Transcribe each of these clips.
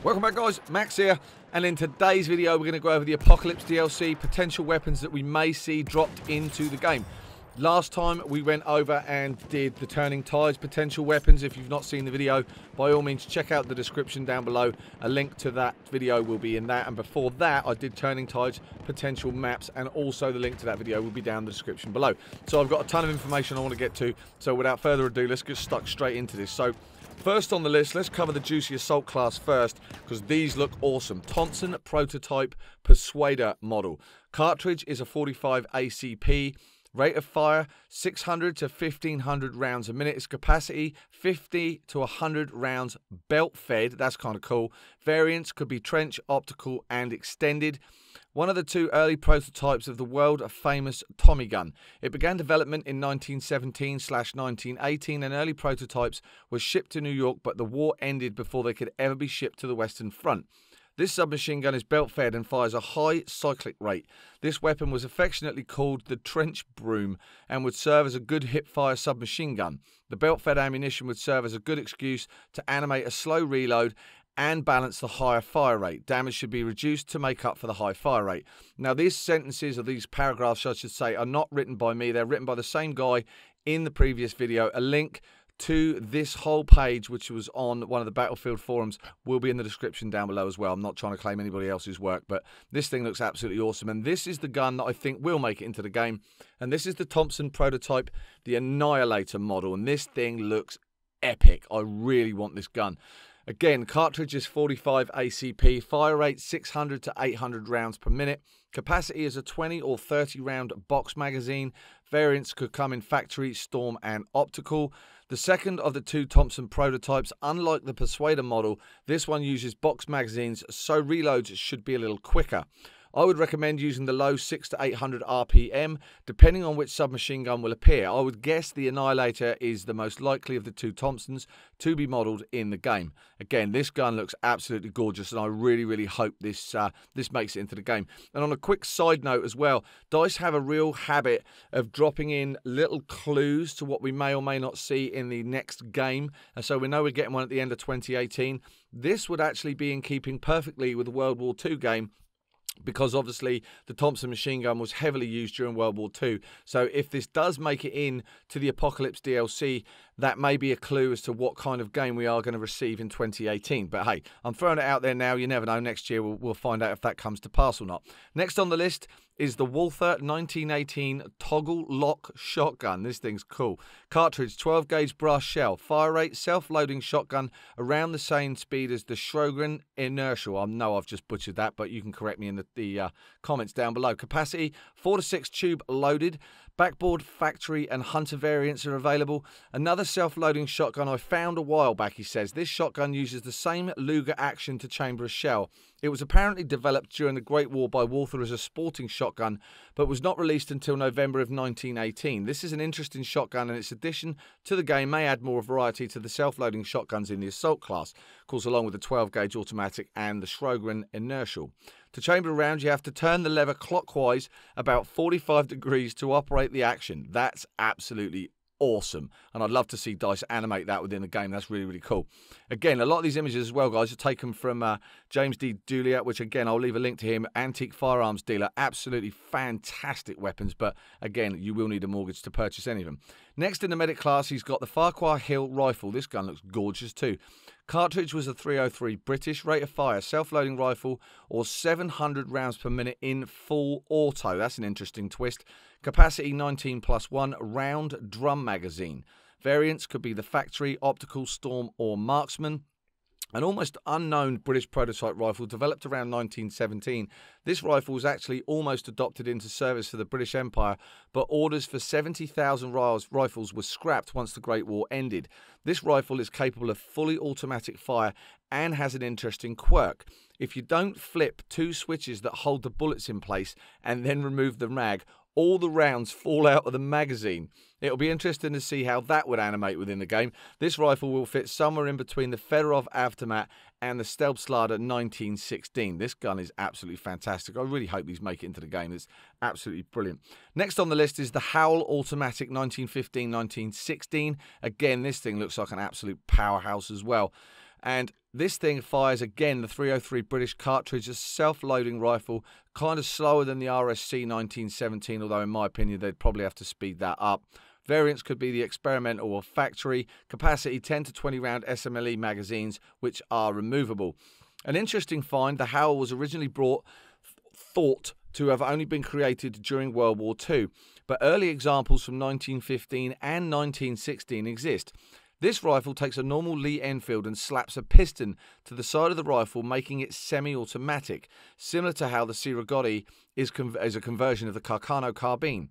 Welcome back, guys. Max here, and in today's video we're going to go over the Apocalypse DLC, potential weapons that we may see dropped into the game. Last time we went over and did the Turning Tides potential weapons. If you've not seen the video, by all means check out the description down below. A link to that video will be in that, and before that I did Turning Tides potential maps, and also the link to that video will be down in the description below. So I've got a ton of information I want to get to, so without further ado, let's get stuck straight into this. So first on the list, let's cover the juicy assault class first, because these look awesome. Thompson prototype Persuader model. Cartridge is a 45 ACP. Rate of fire 600 to 1500 rounds a minute. Its capacity 50 to 100 rounds belt fed. That's kind of cool. Variants could be trench, optical, and extended. One of the two early prototypes of the world famous Tommy gun. It began development in 1917/1918, and early prototypes were shipped to New York, but the war ended before they could ever be shipped to the Western Front. This submachine gun is belt-fed and fires a high cyclic rate. This weapon was affectionately called the trench broom and would serve as a good hip-fire submachine gun. The belt-fed ammunition would serve as a good excuse to animate a slow reload and balance the higher fire rate. Damage should be reduced to make up for the high fire rate. Now, these sentences, or these paragraphs I should say, are not written by me. They're written by the same guy in the previous video. A link to this whole page, which was on one of the Battlefield forums, will be in the description down below as well. I'm not trying to claim anybody else's work, but this thing looks absolutely awesome, and this is the gun that I think will make it into the game. And this is the Thompson prototype, the Annihilator model, and this thing looks epic. I really want this gun. Again, cartridge is 45 ACP, fire rate 600 to 800 rounds per minute. Capacity is a 20 or 30 round box magazine. Variants could come in factory, storm, and optical. The second of the two Thompson prototypes, unlike the Persuader model, this one uses box magazines, so reloads should be a little quicker. I would recommend using the low 600 to 800 RPM, depending on which submachine gun will appear. I would guess the Annihilator is the most likely of the two Thompsons to be modelled in the game. Again, this gun looks absolutely gorgeous, and I really hope this makes it into the game. And on a quick side note as well, DICE have a real habit of dropping in little clues to what we may or may not see in the next game, and so we know we're getting one at the end of 2018. This would actually be in keeping perfectly with the World War II game, because obviously the Thompson machine gun was heavily used during World War II. So if this does make it in to the Apocalypse DLC, that may be a clue as to what kind of game we are going to receive in 2018. But hey, I'm throwing it out there now. You never know. Next year we'll find out if that comes to pass or not. Next on the list is the Wolfert 1918 toggle lock shotgun. This thing's cool. Cartridge, 12 gauge brass shell. Fire rate, self-loading shotgun around the same speed as the Schrogen inertial. I know I've just butchered that, but you can correct me in the comments down below. Capacity, 4 to 6 tube loaded. Backboard, factory, and hunter variants are available. Another self-loading shotgun I found a while back, he says. This shotgun uses the same Luger action to chamber a shell. It was apparently developed during the Great War by Wolfert as a sporting shotgun, but was not released until November of 1918. This is an interesting shotgun, and its addition to the game may add more variety to the self-loading shotguns in the assault class, of course, along with the 12 gauge automatic and the Schrogen inertial. To chamber a round, you have to turn the lever clockwise about 45 degrees to operate the action. That's absolutely awesome, and I'd love to see DICE animate that within the game. That's really cool. Again, a lot of these images as well, guys, are taken from James D. Dulier, which again I'll leave a link to him. Antique firearms dealer. Absolutely fantastic weapons, but again, you will need a mortgage to purchase any of them. Next in the medic class, he's got the Farquar Hill rifle. This gun looks gorgeous too. Cartridge was a 303 British. Rate of fire, self-loading rifle, or 700 rounds per minute in full auto. That's an interesting twist. Capacity 19+1 round drum magazine. Variants could be the factory, optical, storm, or marksman. An almost unknown British prototype rifle developed around 1917. This rifle was actually almost adopted into service for the British Empire, but orders for 70,000 rifles were scrapped once the Great War ended. This rifle is capable of fully automatic fire and has an interesting quirk. If you don't flip two switches that hold the bullets in place and then remove the mag, all the rounds fall out of the magazine. It'll be interesting to see how that would animate within the game. This rifle will fit somewhere in between the Fedorov Avtomat and the Stelzlader 1916. This gun is absolutely fantastic. I really hope these make it into the game. It's absolutely brilliant. Next on the list is the Howl Automatic 1915-1916. Again, this thing looks like an absolute powerhouse as well. And This thing fires, again, the 303 British cartridge, a self-loading rifle, kind of slower than the RSC 1917, although in my opinion they'd probably have to speed that up. Variants could be the experimental or factory, capacity 10 to 20 round SMLE magazines, which are removable. An interesting find, the Howl was originally thought to have only been created during World War II, but early examples from 1915 and 1916 exist. This rifle takes a normal Lee Enfield and slaps a piston to the side of the rifle, making it semi-automatic, similar to how the Siragotti is a conversion of the Carcano carbine.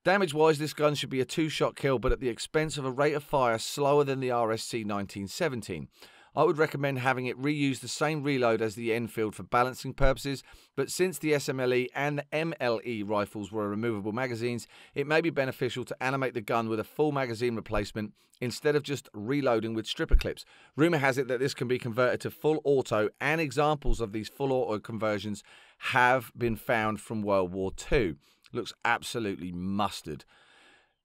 Damage-wise, this gun should be a two-shot kill, but at the expense of a rate of fire slower than the RSC 1917. I would recommend having it reuse the same reload as the Enfield for balancing purposes, but since the SMLE and the MLE rifles were removable magazines, it may be beneficial to animate the gun with a full magazine replacement instead of just reloading with stripper clips. Rumour has it that this can be converted to full auto, and examples of these full auto conversions have been found from World War II. Looks absolutely mustard.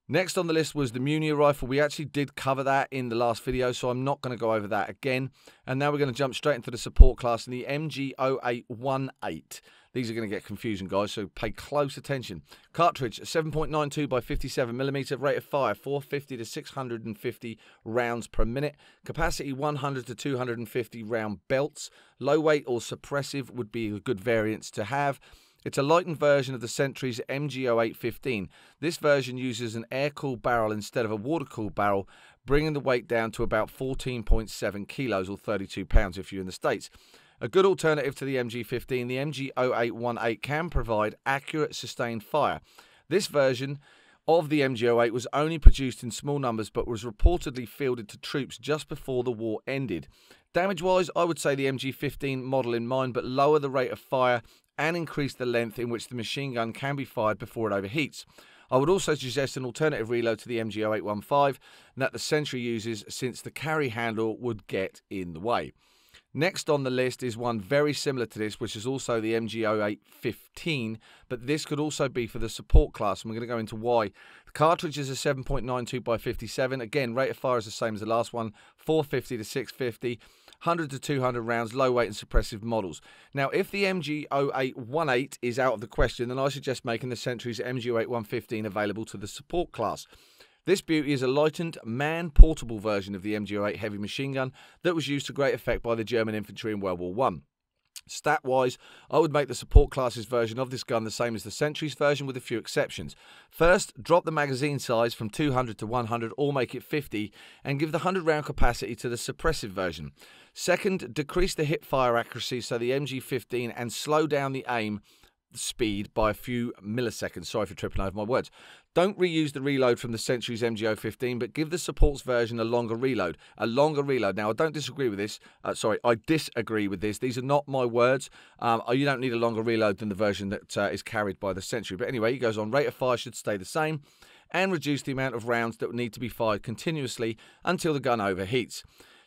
Next on the list was the Munir rifle. We actually did cover that in the last video, so I'm not going to go over that again. And now we're going to jump straight into the support class and the MG0818. These are going to get confusing, guys, so pay close attention. Cartridge, 7.92 by 57mm, rate of fire 450 to 650 rounds per minute. Capacity 100 to 250 round belts. Low weight or suppressive would be a good variant to have. It's a lightened version of the Sentry's MG0815. This version uses an air-cooled barrel instead of a water-cooled barrel, bringing the weight down to about 14.7 kilos or 32 pounds if you're in the States. A good alternative to the MG15, the MG0818 can provide accurate sustained fire. This version of the MG08 was only produced in small numbers but was reportedly fielded to troops just before the war ended. Damage-wise, I would say the MG15 model in mind, but lower the rate of fire and increase the length in which the machine gun can be fired before it overheats. I would also suggest an alternative reload to the MG0815 that the Sentry uses, since the carry handle would get in the way. Next on the list is one very similar to this, which is also the MG0815, but this could also be for the support class, and we're going to go into why. The cartridge is a 7.92 by 57. Again, rate of fire is the same as the last one, 450 to 650. 100 to 200 rounds, low weight and suppressive models. Now, if the MG0818 is out of the question, then I suggest making the Sentry's MG0815 available to the support class. This beauty is a lightened, man-portable version of the MG08 heavy machine gun that was used to great effect by the German infantry in World War I. Stat-wise, I would make the support class's version of this gun the same as the Sentry's version, with a few exceptions. First, drop the magazine size from 200 to 100 or make it 50 and give the 100-round capacity to the suppressive version. Second, decrease the hip-fire accuracy so the MG15 and slow down the aim speed by a few milliseconds. Sorry for tripping over my words. Don't reuse the reload from the Sentry's MG0815, but give the supports version a longer reload. Now, I don't disagree with this. I disagree with this. These are not my words. You don't need a longer reload than the version that is carried by the Sentry. But anyway, he goes on. Rate of fire should stay the same and reduce the amount of rounds that need to be fired continuously until the gun overheats.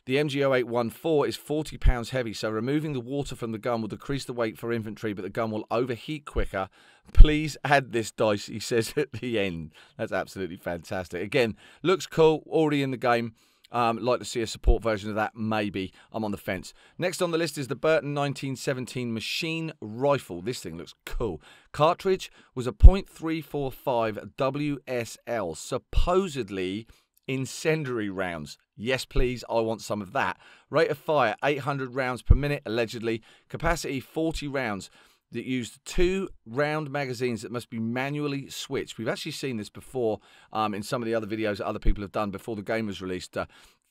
The MG0814 is 40 pounds heavy, so removing the water from the gun will decrease the weight for infantry, but the gun will overheat quicker. Please add this dice, he says at the end. That's absolutely fantastic. Again, looks cool, already in the game. Like to see a support version of that, maybe. I'm on the fence. Next on the list is the Burton 1917 machine rifle. This thing looks cool. Cartridge was a .345 WSL, supposedly incendiary rounds. Yes, please, I want some of that. Rate of fire, 800 rounds per minute, allegedly. Capacity, 40 rounds. That used 2 round magazines that must be manually switched. We've actually seen this before in some of the other videos that other people have done before the game was released.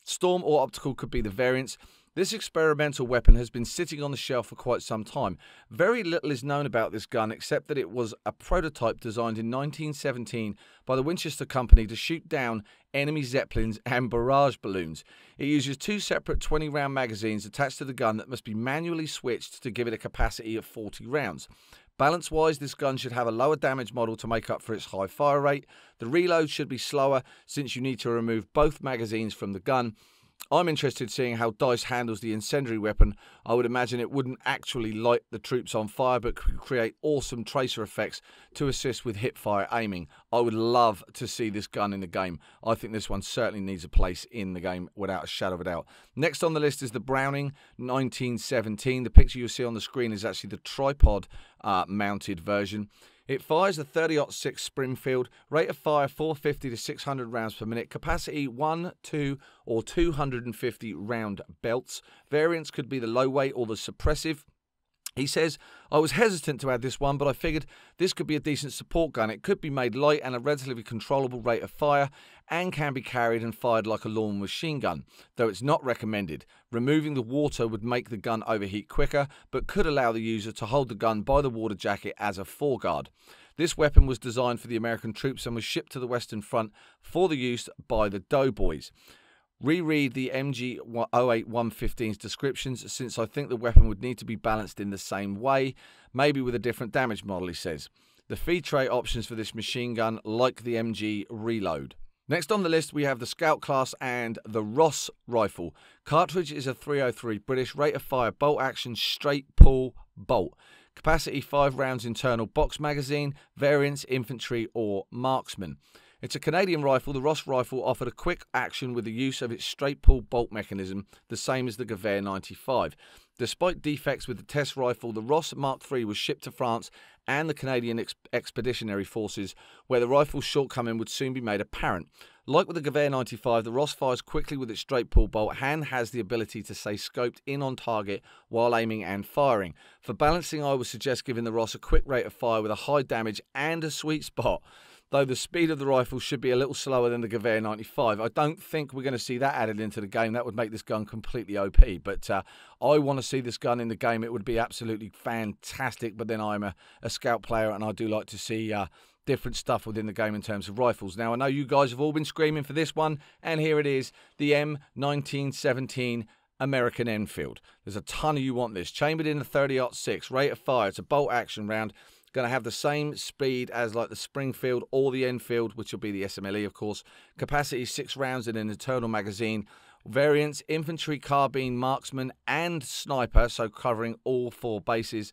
Storm or optical could be the variants. This experimental weapon has been sitting on the shelf for quite some time. Very little is known about this gun except that it was a prototype designed in 1917 by the Winchester Company to shoot down enemy Zeppelins and barrage balloons. It uses 2 separate 20-round magazines attached to the gun that must be manually switched to give it a capacity of 40 rounds. Balance-wise, this gun should have a lower damage model to make up for its high fire rate. The reload should be slower since you need to remove both magazines from the gun. I'm interested in seeing how DICE handles the incendiary weapon. I would imagine it wouldn't actually light the troops on fire, but could create awesome tracer effects to assist with hip-fire aiming. I would love to see this gun in the game. I think this one certainly needs a place in the game without a shadow of a doubt. Next on the list is the Browning 1917. The picture you'll see on the screen is actually the tripod mounted version. It fires a 30-06 Springfield, rate of fire 450 to 600 rounds per minute, capacity 1, 2 or 250 round belts. Variants could be the low weight or the suppressive. He says, I was hesitant to add this one, but I figured this could be a decent support gun. It could be made light and a relatively controllable rate of fire and can be carried and fired like a lawn machine gun, though it's not recommended. Removing the water would make the gun overheat quicker, but could allow the user to hold the gun by the water jacket as a foreguard. This weapon was designed for the American troops and was shipped to the Western Front for the use by the Doughboys. Reread the MG 08115's descriptions, since I think the weapon would need to be balanced in the same way, maybe with a different damage model, he says. The feed tray options for this machine gun, like the MG Reload. Next on the list, we have the Scout class and the Ross rifle. Cartridge is a 303 British, rate of fire bolt action, straight pull bolt. Capacity 5 rounds internal box magazine, variants infantry or marksman. It's a Canadian rifle. The Ross rifle offered a quick action with the use of its straight pull bolt mechanism, the same as the Gewehr 95. Despite defects with the test rifle, the Ross Mark III was shipped to France and the Canadian Expeditionary Forces, where the rifle's shortcoming would soon be made apparent. Like with the Gewehr 95, the Ross fires quickly with its straight pull bolt and has the ability to stay scoped in on target while aiming and firing. For balancing, I would suggest giving the Ross a quick rate of fire with a high damage and a sweet spot. Though the speed of the rifle should be a little slower than the Gewehr 95. I don't think we're going to see that added into the game. That would make this gun completely OP. But I want to see this gun in the game. It would be absolutely fantastic. But then I'm a Scout player, and I do like to see different stuff within the game in terms of rifles. Now, I know you guys have all been screaming for this one, and here it is, the M1917 American Enfield. There's a ton of you want this. Chambered in a 30-06, rate of fire. It's a bolt action round. Going to have the same speed as like the Springfield or the Enfield, which will be the SMLE, of course. Capacity 6 rounds in an internal magazine. Variants infantry, carbine, marksman and sniper, so covering all 4 bases.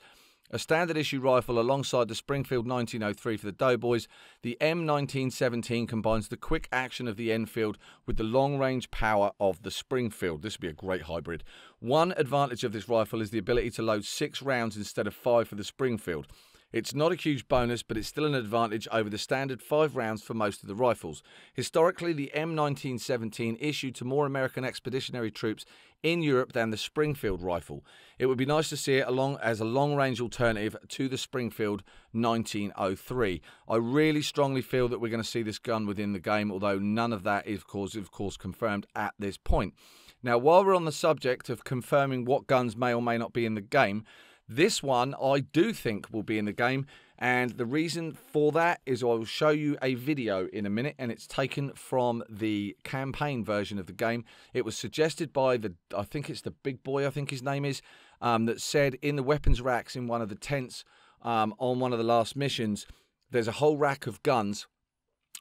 A standard issue rifle alongside the Springfield 1903 for the Doughboys. The M1917 combines the quick action of the Enfield with the long-range power of the Springfield. This would be a great hybrid. One advantage of this rifle is the ability to load 6 rounds instead of 5 for the Springfield. It's not a huge bonus, but it's still an advantage over the standard 5 rounds for most of the rifles. Historically, the M1917 issued to more American expeditionary troops in Europe than the Springfield rifle. It would be nice to see it as a long-range alternative to the Springfield 1903. I really strongly feel that we're going to see this gun within the game, although none of that is, of course, confirmed at this point. Now, while we're on the subject of confirming what guns may or may not be in the game, this one I do think will be in the game, and the reason for that is I will show you a video in a minute, and it's taken from the campaign version of the game. It was suggested by I think it's the big boy, I think his name is, that said in the weapons racks in one of the tents on one of the last missions, there's a whole rack of guns.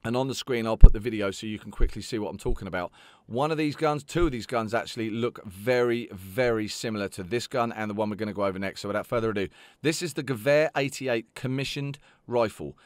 And on the screen, I'll put the video so you can quickly see what I'm talking about. One of these guns, 2 of these guns actually look very, very similar to this gun and the one we're going to go over next. So without further ado, this is the Gewehr 88 commissioned rifle.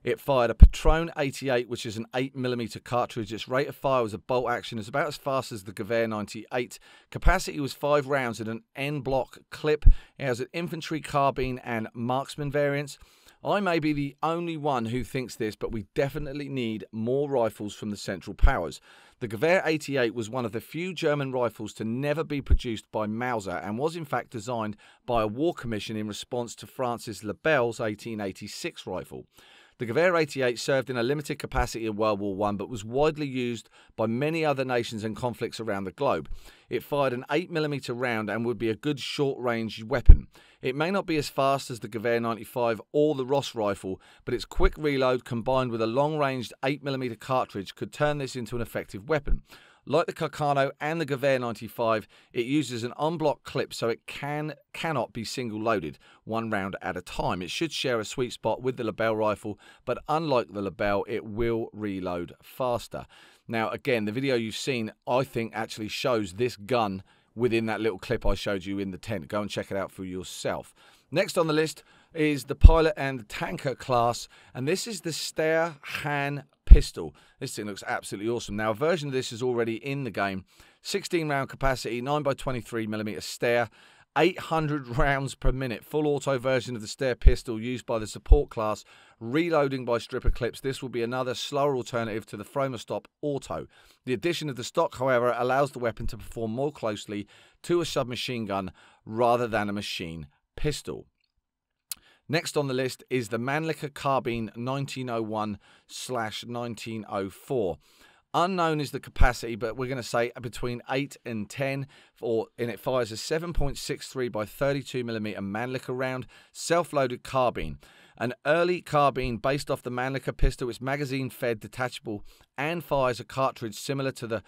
It fired a Patron 88, which is an 8mm cartridge. Its rate of fire was a bolt action. It's about as fast as the Gewehr 98. Capacity was 5 rounds in an N-block clip. It has an infantry, carbine and marksman variants. I may be the only one who thinks this, but we definitely need more rifles from the Central Powers. The Gewehr 88 was one of the few German rifles to never be produced by Mauser and was in fact designed by a war commission in response to Francis Lebel's 1886 rifle. The Gewehr 88 served in a limited capacity in World War I, but was widely used by many other nations and conflicts around the globe. It fired an 8mm round and would be a good short-range weapon. It may not be as fast as the Gewehr 95 or the Ross rifle, but its quick reload combined with a long-ranged 8mm cartridge could turn this into an effective weapon. Like the Carcano and the Gewehr 95, it uses an en-bloc clip, so it cannot be single-loaded, one round at a time. It should share a sweet spot with the Lebel rifle, but unlike the Lebel, it will reload faster. Now, again, the video you've seen, I think, actually shows this gun within that little clip I showed you in the tent. Go and check it out for yourself. Next on the list is the pilot and tanker class, and this is the Steyr Han Pistol. This thing looks absolutely awesome. Now, a version of this is already in the game. 16 round capacity, 9x23mm Steyr, 800 rounds per minute. Full auto version of the Steyr pistol used by the support class, reloading by stripper clips. This will be another slower alternative to the Fromastop auto. The addition of the stock, however, allows the weapon to perform more closely to a submachine gun rather than a machine pistol. Next on the list is the Mannlicher Carbine 1901/1904. Unknown is the capacity, but we're going to say between 8 and 10, and it fires a 7.63 by 32mm Mannlicher round, self-loaded carbine. An early carbine based off the Mannlicher pistol. It's magazine-fed, detachable, and fires a cartridge similar to the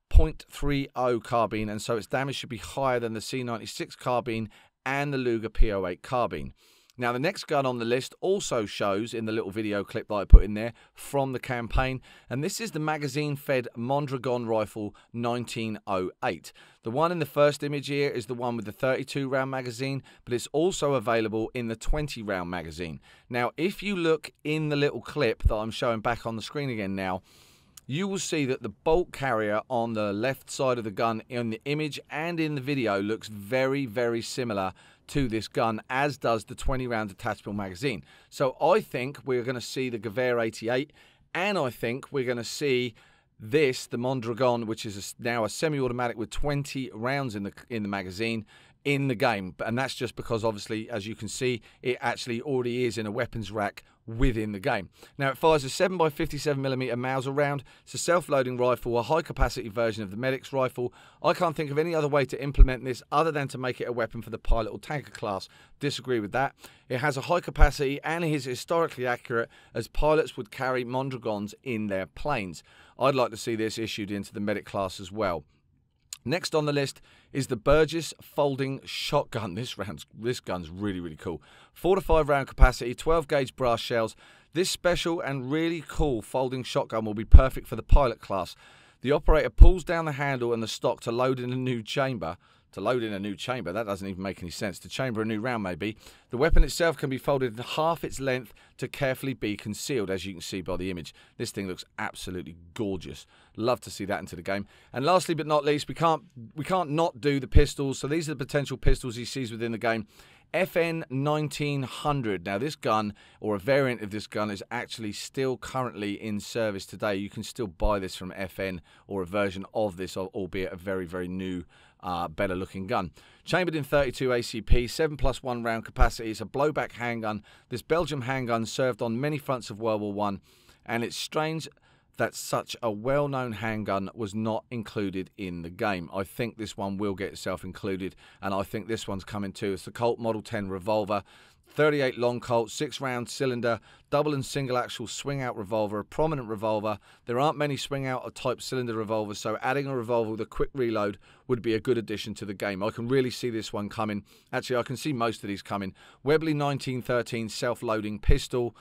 .30 carbine, and so its damage should be higher than the C96 carbine and the Luger P08 carbine. Now, the next gun on the list also shows in the little video clip that I put in there from the campaign, and this is the magazine-fed Mondragon rifle 1908. The one in the first image here is the one with the 32-round magazine, but it's also available in the 20-round magazine. Now, if you look in the little clip that I'm showing back on the screen again now, you will see that the bolt carrier on the left side of the gun in the image and in the video looks very, very similar to this gun, as does the 20-round detachable magazine. So I think we're going to see the Gewehr 88, and I think we're going to see this, the Mondragon, which is now a semi-automatic with 20 rounds in the magazine, in the game. And that's just because, obviously, as you can see, it actually already is in a weapons rack within the game. Now, it fires a 7x57mm Mauser round. It's a self-loading rifle, a high-capacity version of the Medic's rifle. I can't think of any other way to implement this other than to make it a weapon for the pilot or tanker class. Disagree with that. It has a high capacity and is historically accurate, as pilots would carry Mondragons in their planes. I'd like to see this issued into the Medic class as well. Next on the list is the Burgess folding shotgun. This gun's really, really cool. 4 to 5 round capacity, 12 gauge brass shells. This special and really cool folding shotgun will be perfect for the pilot class. The operator pulls down the handle and the stock to load in a new chamber. That doesn't even make any sense. To chamber a new round, maybe. The weapon itself can be folded in half its length to carefully be concealed, as you can see by the image. This thing looks absolutely gorgeous. Love to see that into the game. And lastly but not least, we can't not do the pistols. So these are the potential pistols he sees within the game. FN 1900. Now, this gun, or a variant of this gun, is actually still currently in service today. You can still buy this from FN, or a version of this, albeit a very, very new, better looking gun. Chambered in 32 ACP, 7+1 round capacity. It's a blowback handgun. This Belgium handgun served on many fronts of World War I, and it's strange that such a well-known handgun was not included in the game. I think this one will get itself included, and I think this one's coming too. It's the Colt Model 10 Revolver, 38 long Colt, 6-round cylinder, double and single action swing-out revolver, a prominent revolver. There aren't many swing-out or type cylinder revolvers, so adding a revolver with a quick reload would be a good addition to the game. I can really see this one coming. Actually, I can see most of these coming. Webley 1913 self-loading pistol,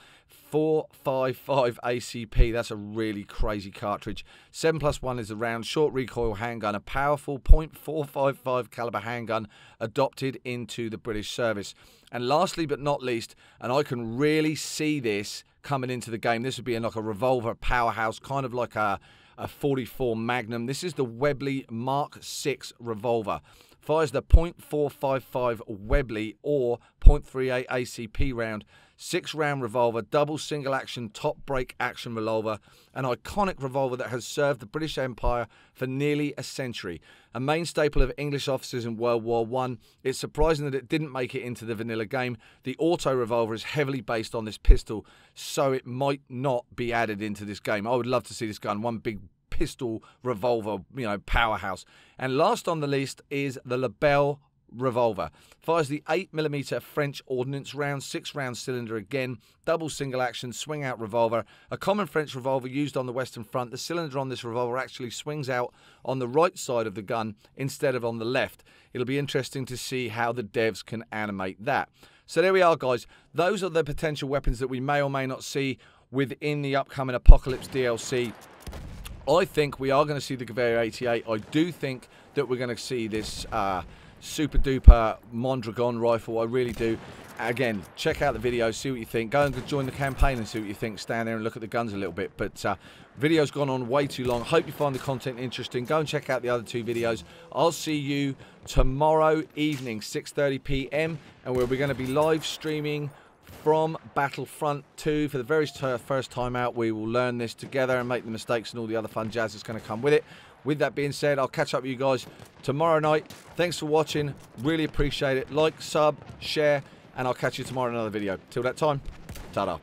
4.55 ACP. That's a really crazy cartridge. 7+1 is a round, short recoil handgun, a powerful .455 caliber handgun adopted into the British service. And lastly but not least, and I can really see this coming into the game, this would be like a revolver powerhouse, kind of like a 44 Magnum. This is the Webley Mark 6 revolver. Fires the .455 Webley or .38 ACP round. 6-round revolver, double single action top break action revolver, an iconic revolver that has served the British Empire for nearly a century. A main staple of English officers in World War I. It's surprising that it didn't make it into the vanilla game. The auto revolver is heavily based on this pistol, so it might not be added into this game. I would love to see this gun, one big pistol revolver, powerhouse. And last on the list is the Lebel Revolver. Fires the 8mm French ordnance round, 6-round cylinder again, double single action, swing out revolver. A common French revolver used on the Western Front. The cylinder on this revolver actually swings out on the right side of the gun instead of on the left. It'll be interesting to see how the devs can animate that. So there we are, guys. Those are the potential weapons that we may or may not see within the upcoming Apocalypse DLC. I think we are going to see the Gewehr 88. I do think that we're going to see this super duper Mondragon rifle. I really do. Again, check out the video, see what you think. Go and join the campaign and see what you think. Stand there and look at the guns a little bit. But video's gone on way too long. Hope you find the content interesting. Go and check out the other 2 videos. I'll see you tomorrow evening, 6:30 p.m. and we're going to be live streaming from Battlefront 2 for the very first time out. We will learn this together and make the mistakes and all the other fun jazz that's going to come with it. With that being said, I'll catch up with you guys tomorrow night. Thanks for watching. Really appreciate it. Like, sub, share, and I'll catch you tomorrow in another video. Till that time, ta-da.